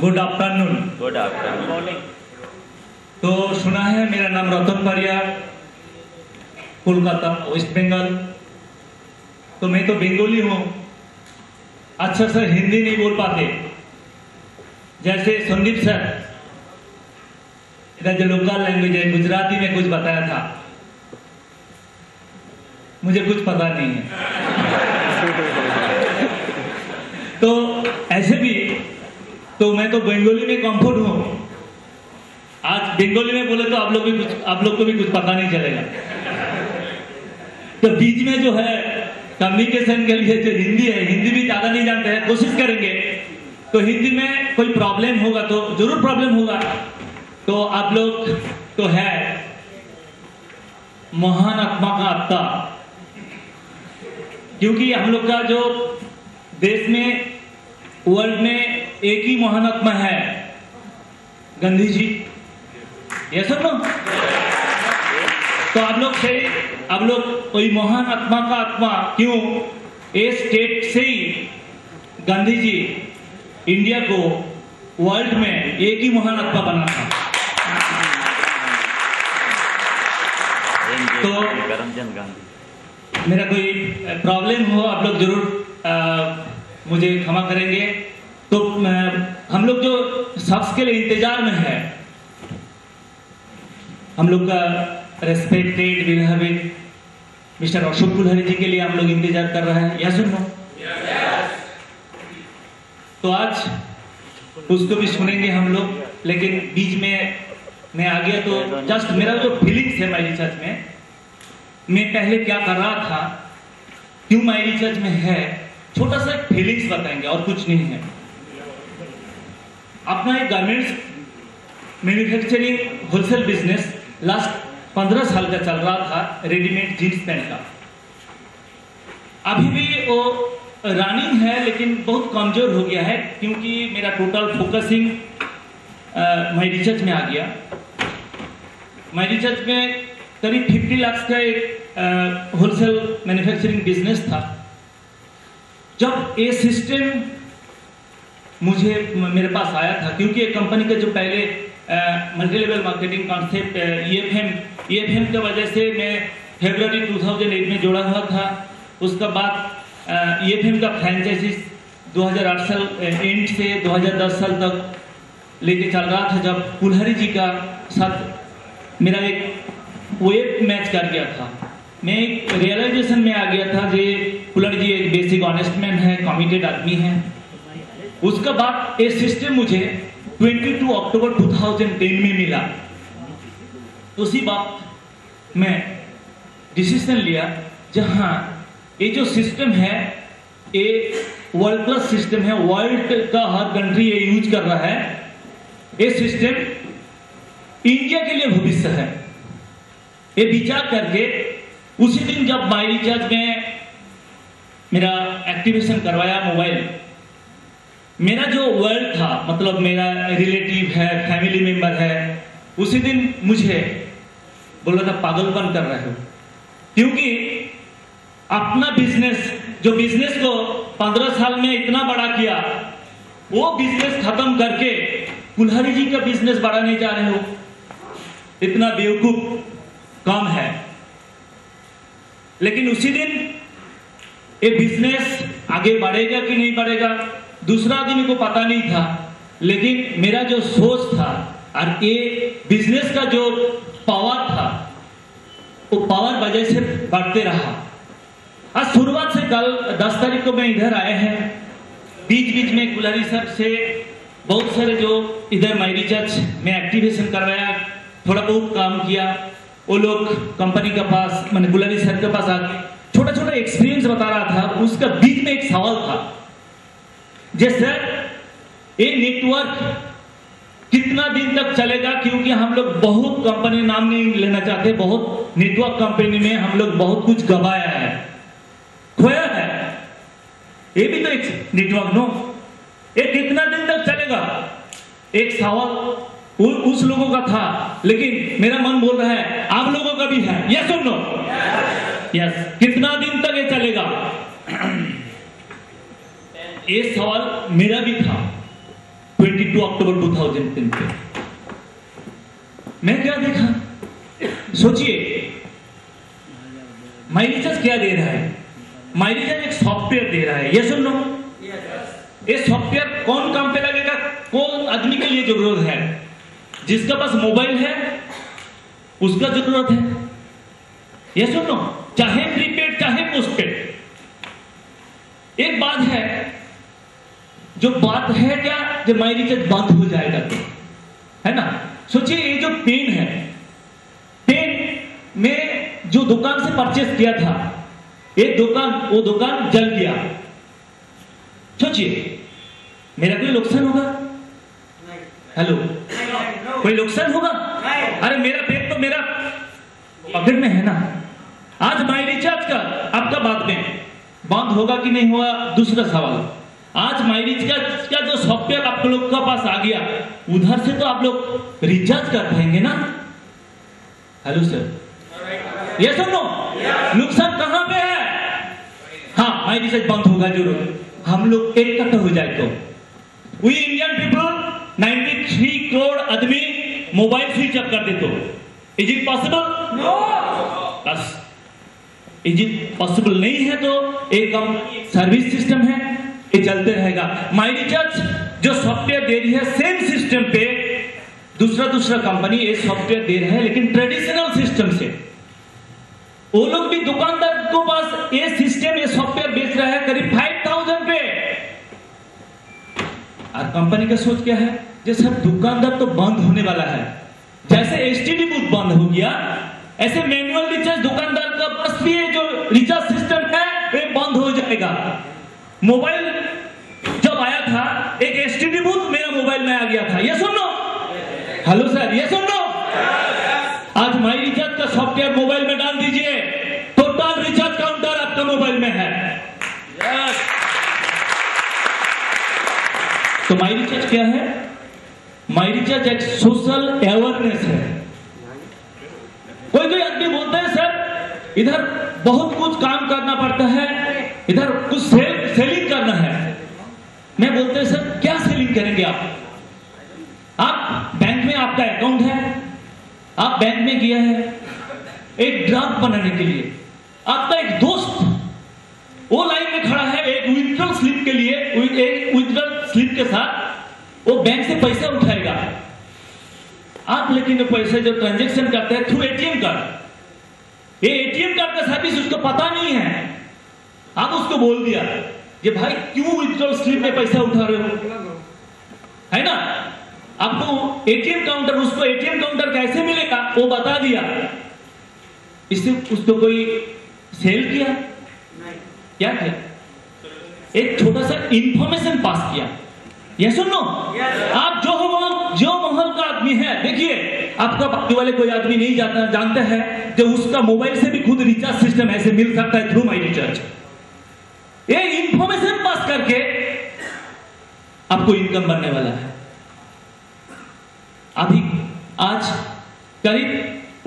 Good afternoon. Good afternoon. तो सुना है मेरा नाम रतन परियार, कोलकाता, वेस्ट बंगाल। तो मैं तो बंगाली हूँ, अच्छा से हिंदी नहीं बोल पाते। जैसे संदीप सर इधर जो लोकल लैंग्वेज है गुजराती में कुछ बताया था, मुझे कुछ पता नहीं है। तो ऐसे भी तो मैं तो बंगाली में कंफर्ट हूँ। आज बंगाली में बोले तो आप लोग को भी कुछ पता नहीं चलेगा। तो बीच में जो है कम्युनिकेशन के लिए जो हिंदी है, हिंदी भी ज्यादा नहीं जानते हैं, कोशिश करेंगे। तो हिंदी में कोई प्रॉब्लम होगा तो जरूर प्रॉब्लम होगा। तो आप लोग तो है महान आत्मा का आत्मा, क्योंकि हम लोग का जो देश में वर्ल्ड में एक ही महान आत्मा है, गांधी जी। ये सब ना, तो आप लोग कोई महान आत्मा का आत्मा क्यों? ए स्टेट से ही गांधी जी इंडिया को वर्ल्ड में एक ही महान आत्मा बना था। तो करमचंद गांधी। मेरा कोई प्रॉब्लम हो आप लोग जरूर मुझे क्षमा करेंगे। तो हम लोग जो शख्स के लिए इंतजार में है, हम लोग का रेस्पेक्टेड विधायक मिस्टर अशोक कुल्हरी जी के लिए हम लोग इंतजार कर रहे हैं, या सुनो। तो आज उसको भी सुनेंगे हम लोग, लेकिन बीच में मैं आ गया तो जस्ट मेरा जो फीलिंग्स है माय रिसर्च में, मैं पहले क्या कर रहा था, क्यों माय रिसर्च में है, छोटा सा फीलिंग्स बताएंगे और कुछ नहीं है। अपना एक garments manufacturing wholesale business last 15 साल का चल रहा था, रेडीमेड जींस पैंट का। अभी भी वो रनिंग है, लेकिन बहुत कमजोर हो गया है, क्योंकि मेरा टोटल फोकसिंग माय रिसर्च में आ गया। माय रिसर्च में करीब 50 लाख का एक होलसेल मैन्युफैक्चरिंग बिजनेस था। जब ये सिस्टम मेरे पास आया था, क्योंकि एक कंपनी का जो पहले multi level marketing concept EFM की वजह से मैं फरवरी 2008 में जोड़ा हुआ था। उसके बाद EFM का फ्रेंचाइजी 2008 साल एंड से 2010 साल तक लेके चल रहा था, जब कुल्हरी जी का साथ मेरा एक वेब मैच कर गया था। मैं एक रियलाइजेशन में आ गया था कि कुल्हरी जी एक बेसिक ऑनेस्ट मैन है, कमिटेड आदमी है। उसके बाद ये सिस्टम मुझे 22 अक्टूबर 2010 में मिला। उसी वक्त मैं डिसीजन लिया, जहां ये जो सिस्टम है ये वर्ल्ड क्लास सिस्टम है, वर्ल्ड का हर कंट्री ये यूज कर रहा है। ये सिस्टम इंडिया के लिए भविष्य है। ये विचार करके उसी दिन जब माय रिचार्ज में मेरा एक्टिवेशन करवाया मोबाइल, मेरा जो वर्ल्ड था, मतलब मेरा रिलेटिव है, फैमिली मेंबर है, उसी दिन मुझे बोला था पागलपन कर रहे हो, क्योंकि अपना बिजनेस, जो बिजनेस को 15 साल में इतना बड़ा किया, वो बिजनेस खत्म करके कुल्हरी जी का बिजनेस बढ़ाने जा रहे हो। इतना बेवकूफ कम है। लेकिन उसी दिन ये बिजनेस आगे बढ़ेगा कि नहीं बढ़ेगा, दूसरा आदमी को पता नहीं था, लेकिन मेरा जो सोच था और ये बिजनेस का जो पावर था, वो पावर वजह से बढ़ते रहा। आज शुरुआत से कल 10 तारीख को मैं इधर आए हैं। बीच बीच में कुल्हरी सर से बहुत सारे जो इधर माय रिसर्च में एक्टिवेशन करवाया, थोड़ा बहुत काम किया। वो लोग कंपनी के पास, मैंने कुल्हरी सर के पास आके छोटा छोटा एक्सपीरियंस बता रहा था। उसका बीच में एक सवाल था, जैसे ये नेटवर्क कितना दिन तक चलेगा, क्योंकि हम लोग बहुत कंपनी नाम नहीं लेना चाहते, बहुत नेटवर्क कंपनी में हम लोग बहुत कुछ गवाया है, खोया है। ये भी तो एक नेटवर्क नो, ये कितना दिन तक चलेगा, एक सवाल उस लोगों का था। लेकिन मेरा मन बोल रहा है आप लोगों का भी है, यस और नो? यस। कितना दिन तक ये चलेगा, ये सवाल मेरा भी था। 22 अक्टूबर 2010 पे मैं क्या देखा, सोचिए माई रिचार्ज क्या दे रहा है। माई रिचार्ज एक सॉफ्टवेयर दे रहा है, ये सुन लो। ये सॉफ्टवेयर कौन काम पे लगेगा, कौन आदमी के लिए जरूरत है? जिसका पास मोबाइल है उसका जरूरत है, ये सुन लो, चाहे प्रीपेड चाहे पोस्टपेड। एक बात है, जो बात है क्या, जब माई रिचार्ज बंद हो जाएगा तो, है ना। सोचिए ये जो पेन है, पेन में जो दुकान से परचेस किया था, वो दुकान जल गया। सोचिए मेरा कोई नुकसान होगा? हेलो, कोई नुकसान होगा? अरे मेरा पेन तो मेरा पॉकेट में है ना। आज माई रिचार्ज का आपका बात में बंद होगा कि नहीं होगा दूसरा सवाल। आज माई रिचार्ज का जो सॉफ्टवेयर आप लोग के पास आ गया, उधर से तो आप लोग रिचार्ज कर पाएंगे ना। हेलो सर, ये सुनो, नुकसान कहां पे है? हाँ, माई रिचार्ज बंद होगा जरूर, हम लोग इकट्ठा हो जाए तो। वी इंडियन पीपल 93 करोड़ आदमी मोबाइल स्विच ऑफ कर दे तो इज इट पॉसिबल? नो। बस इज इट पॉसिबल नहीं है तो एक सर्विस सिस्टम है, ये चलते रहेगा। माई रिचार्ज जो सॉफ्टवेयर दे रही है सेम सिस्टम पे दूसरा कंपनी ये सॉफ्टवेयर दे रहा है, लेकिन ट्रेडिशनल सिस्टम से। वो लोग भी दुकानदार के पास ये सिस्टम, ये सॉफ्टवेयर बेच रहा है करीब 5000 पे। और कंपनी का सोच क्या है, जैसे दुकानदार तो बंद होने वाला है, जैसे एसटीडी बूथ बंद हो गया, ऐसे मैनुअल रिचार्ज दुकानदार का पास भी जो रिचार्ज सिस्टम है ये बंद हो जाएगा। मोबाइल जब आया था, एक एसटीडी बूथ मेरा मोबाइल में आ गया था, ये सुन लो। हेलो सर, ये सुन लो। आज माई रिचार्ज का सॉफ्टवेयर मोबाइल में डाल दीजिए, टोटल रिचार्ज काउंटर आपका मोबाइल में है। तो माई रिचार्ज क्या है? माई रिचार्ज एक सोशल अवेयरनेस है। कोई आदमी बोलता है सर इधर बहुत कुछ काम करना पड़ता है, इधर कुछ सेलिंग करना है। मैं बोलते हैं सर क्या सेलिंग करेंगे आप बैंक में आपका अकाउंट है, आप बैंक में गया है एक ड्राफ्ट बनाने के लिए, आपका एक दोस्त वो लाइन में खड़ा है एक विथड्रॉल स्लिप के लिए, एक विथड्रॉल स्लिप के साथ वो बैंक से पैसा उठाएगा। आप लेकिन पैसे जो ट्रांजैक्शन करते हैं थ्रू एटीएम कार्ड, ये एटीएम कार्ड का सर्विस उसको पता नहीं है। आप उसको बोल दिया कि भाई क्यों विथड्रॉल स्लिप में पैसा उठा रहे हो, है ना। आपको एटीएम काउंटर, उसको एटीएम काउंटर कैसे मिलेगा वो बता दिया, इससे उसको कोई सेल किया? क्या किया? एक छोटा सा इंफॉर्मेशन पास किया। ये सुन लो, आप जो माहौल का आदमी है, देखिए आपका बाकी वाले कोई आदमी नहीं जानता है जो उसका मोबाइल से भी खुद रिचार्ज सिस्टम ऐसे मिल सकता है थ्रू माई रिचार्ज। ये इंफॉर्मेशन पास करके आपको इनकम बनने वाला है। अभी आज करीब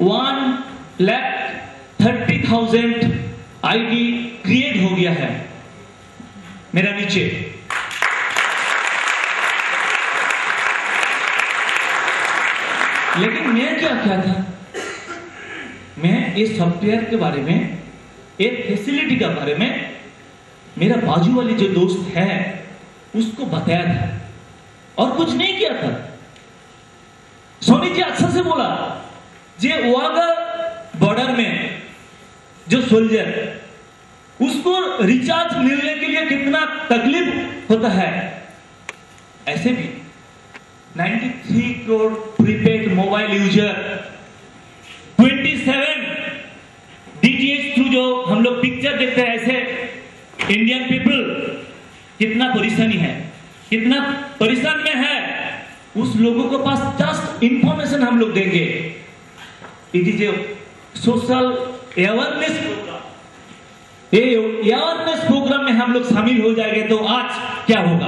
1,30,000 आईडी क्रिएट हो गया है मेरा नीचे। लेकिन मैं क्या था, मैं इस सॉफ्टवेयर के बारे में, एक फैसिलिटी के बारे में मेरा बाजू वाले जो दोस्त है उसको बताया था और कुछ नहीं किया था। सोनी जी अच्छा से बोला, जे वागा बॉर्डर में जो सोल्जर, उसको रिचार्ज मिलने के लिए कितना तकलीफ होता है, ऐसे भी 93 crore prepaid mobile user, 27 DTH through जो हम लोग पिक्चर देखते हैं, ऐसे इंडियन पीपल कितना परेशानी है, कितना परेशान में है, उस लोगों के पास जस्ट इंफॉर्मेशन हम लोग देंगे। It is a social awareness program. ये अवेयरनेस प्रोग्राम में हम लोग शामिल हो जाएंगे तो आज क्या होगा,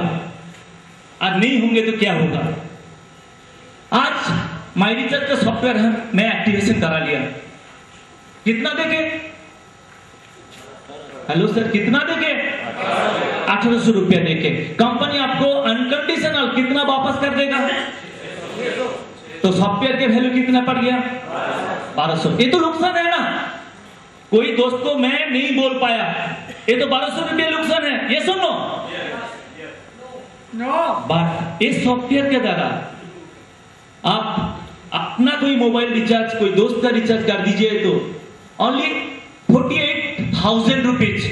आज नहीं होंगे तो क्या होगा। आज माई रिचार्ज का सॉफ्टवेयर है, मैं एक्टिवेशन करा लिया, कितना देंगे हेलो सर, कितना देके? 1800 रुपया देके। कंपनी आपको अनकंडीशनल कितना वापस कर देगा? तो सॉफ्टवेयर के वैल्यू कितना पड़ गया? 1200। ये तो नुकसान है ना। कोई दोस्त को मैं नहीं बोल पाया, ये तो 1200 रुपया नुकसान है, ये सुनो। बट इस सॉफ्टवेयर के द्वारा आप अपना कोई मोबाइल रिचार्ज, कोई दोस्त का रिचार्ज कर दीजिए तो ओनली 48,000 रुपीज,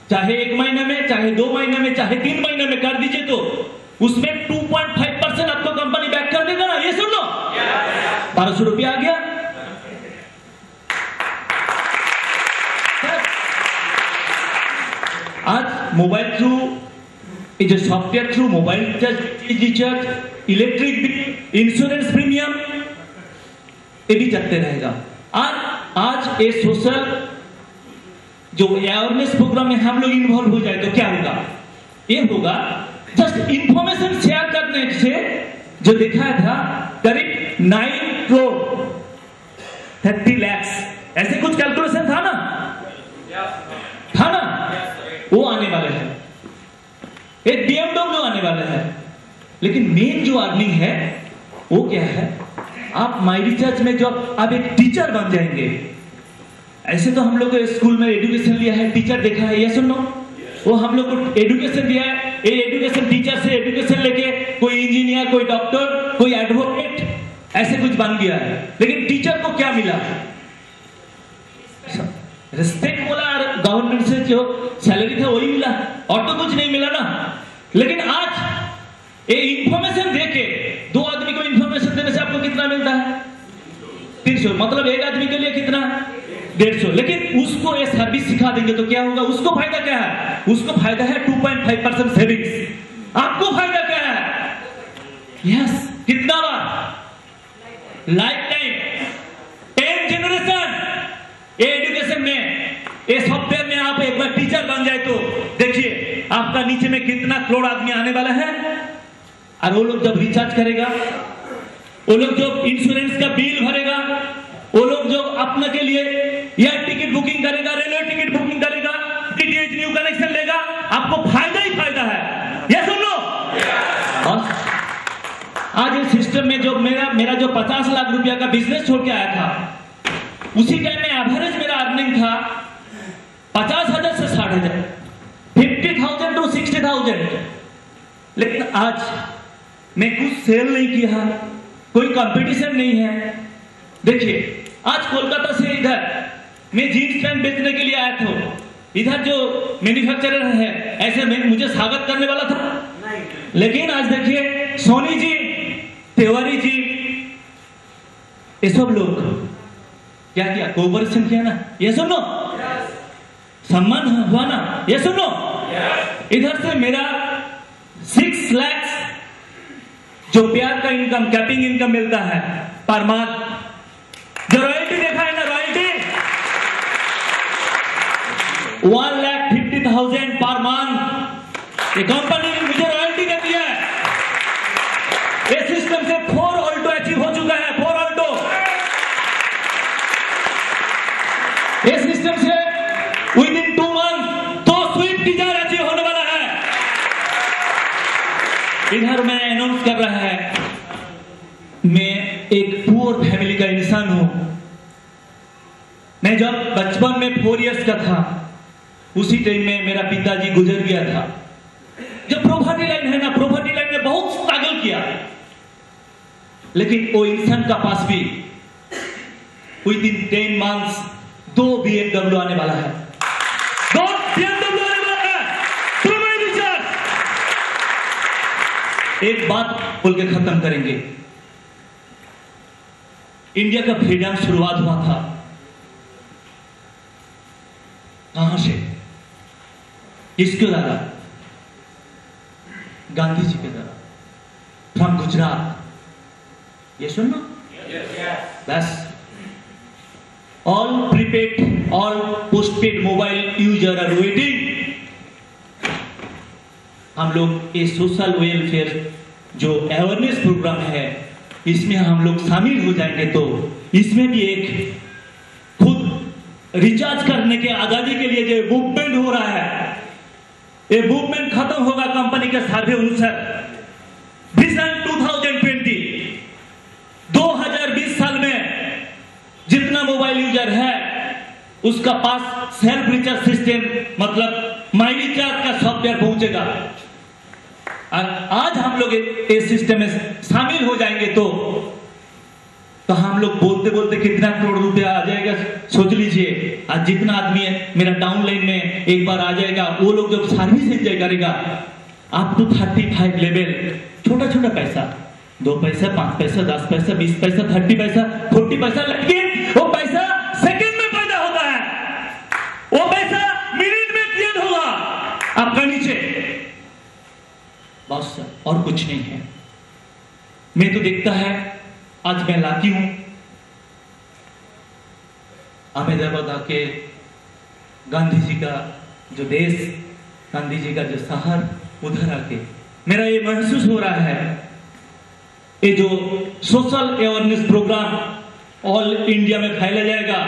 चाहे 1 महीने में, चाहे 2 महीने में, चाहे 3 महीने में कर दीजिए तो उसमें 2.5% आपको कंपनी बैक कर देगा ना। ये सुन लो, 1200 रुपया आ गया। आज मोबाइल थ्रू, ये जो software through mobile recharge, electric bill, insurance premium, ये भी चलते रहेगा। आज ये सोशल जो अवेयरनेस प्रोग्राम में हम लोग इन्वॉल्व हो जाए तो क्या होगा? ये होगा जस्ट इंफॉर्मेशन शेयर करने से, जो दिखाया था करीब 9 करोड़ 30 लाख, ऐसे कुछ कैलकुलेशन था ना, वो आने वाले हैं। एक BMW आने वाला है। लेकिन मेन जो अर्निंग है वो क्या है? आप माई रिचार्ज में जब आप एक टीचर बन जाएंगे, ऐसे तो हम लोग स्कूल में एजुकेशन लिया है, टीचर देखा है, ये सुनो, वो हम लोग को एजुकेशन दिया है। ये एजुकेशन टीचर से एजुकेशन लेके कोई इंजीनियर, कोई डॉक्टर, कोई एडवोकेट, ऐसे कुछ बन गया है। लेकिन टीचर को क्या मिला? रिस्पेक्ट बोला, और गवर्नमेंट से जो सैलरी था वही मिला, और तो कुछ नहीं मिला ना। लेकिन आज ये इंफॉर्मेशन देके, 2 आदमी को इंफॉर्मेशन देने से आपको कितना मिलता है? 300, मतलब एक आदमी के लिए कितना? 150। लेकिन उसको ये सर्विस सिखा देंगे तो क्या होगा? उसको फायदा क्या है? उसको फायदा है 2.5% सेविंग्स। आपको फायदा क्या है? यस, कितना बार? Lifetime, 10 generation. ये एजुकेशन में, ये सॉफ्टवेयर में आप एक बार टीचर बन जाए तो देखिए आपका नीचे में कितना करोड़ आदमी आने वाला है। और वो लोग जब रिचार्ज करेगा, वो लोग जो इंश्योरेंस का बिल भरेगा, वो लोग जो अपने के लिए या टिकट बुकिंग करेगा, रेलवे टिकट बुकिंग करेगा, डीटीएच न्यू कनेक्शन लेगा, आपको फायदा ही फायदा है। ये सुन लो। आज इस सिस्टम में जो मेरा जो 50 लाख रुपया का बिजनेस छोड़ के आया था, उसी टाइम में एवरेज मेरा अर्निंग था 50,000 से 60,000, 50,000 to 60,000। लेकिन आज मैं कुछ सेल नहीं किया, कोई कंपटीशन नहीं है। देखिए आज कोलकाता से इधर मैं जीन्स पैंट बेचने के लिए आया था, इधर जो मैन्युफैक्चरर है ऐसे मुझे स्वागत करने वाला था। लेकिन आज देखिए सोनी जी, तिवारी जी, ये सब लोग क्या किया? कोऑपरेशन किया ना। ये सुनो, सम्मान हुआ ना। ये सुनो, इधर से मेरा 6 लाख जो प्यार का इनकम, कैपिंग इनकम मिलता है पर मंथ। जो रॉयल्टी देखा है ना, रॉयल्टी 1,50,000 पर मंथ। ये कंपनी ने मुझे रॉयल्टी देती है। इस सिस्टम से 4 ऑल्टो अचीव हो चुका है, 4 ऑल्टो। इस सिस्टम से within 2 month 2 Swift Dzire achieve होने वाला है। इधर मैं अनाउंस कर रहा है, मैं एक पुअर फैमिली का इंसान हूं। मैं जब बचपन में 4 इयर्स का था, उसी टाइम में मेरा पिताजी गुजर गया था। जब प्रॉपर्टी लाइन है ना, प्रॉपर्टी लाइन में बहुत स्ट्रगल किया। लेकिन वो इंसान का पास भी विदिन 10 मंथ्स 2 BMW आने वाला है। 2 BMW आने वाला है। Through my recharge. एक बात बोल के खत्म करेंगे। इंडिया का फ्रीडम शुरुआत हुआ था कहां से? किसके द्वारा? गांधी जी के द्वारा, फ्रॉम गुजरात। ये सुनना बस। All prepaid, all postpaid mobile user are waiting. हम लोग ये सोशल वेलफेयर जो अवेयरनेस प्रोग्राम है, इसमें हम लोग शामिल हो जाएंगे तो इसमें भी एक खुद रिचार्ज करने के आजादी के लिए जो मूवमेंट हो रहा है, ये मूवमेंट खत्म होगा कंपनी के सर्वे अनुसार विजन 2020 साल में जितना मोबाइल यूजर है उसका पास सेल्फ रिचार्ज सिस्टम मतलब माई रिचार्ज का सॉफ्टवेयर पहुंचेगा। आज हम लोग इस सिस्टम में शामिल हो जाएंगे तो हम लोग बोलते बोलते कितना करोड़ रुपया आ जाएगा सोच लीजिए। आज जितना आदमी है मेरा डाउनलाइन में एक बार आ जाएगा, वो लोग जब सर्विस एंजॉय करेगा आप तो 35 लेवल, छोटा छोटा पैसा, 2 पैसा, 5 पैसा, 10 पैसा, 20 पैसा, 30 पैसा, 40 पैसा, लेकिन वो पैसा सेकंड में पैदा होता है, वो पैसा मिनट में क्रिएट होगा आपका नीचे, बस और कुछ नहीं है। मैं तो देखता है आज मैं लाती हूं अहमदाबाद आके गांधी जी का जो देश, गांधी जी का जो शहर, उधर आके मेरा ये महसूस हो रहा है ये जो social awareness program all India में फैला जाएगा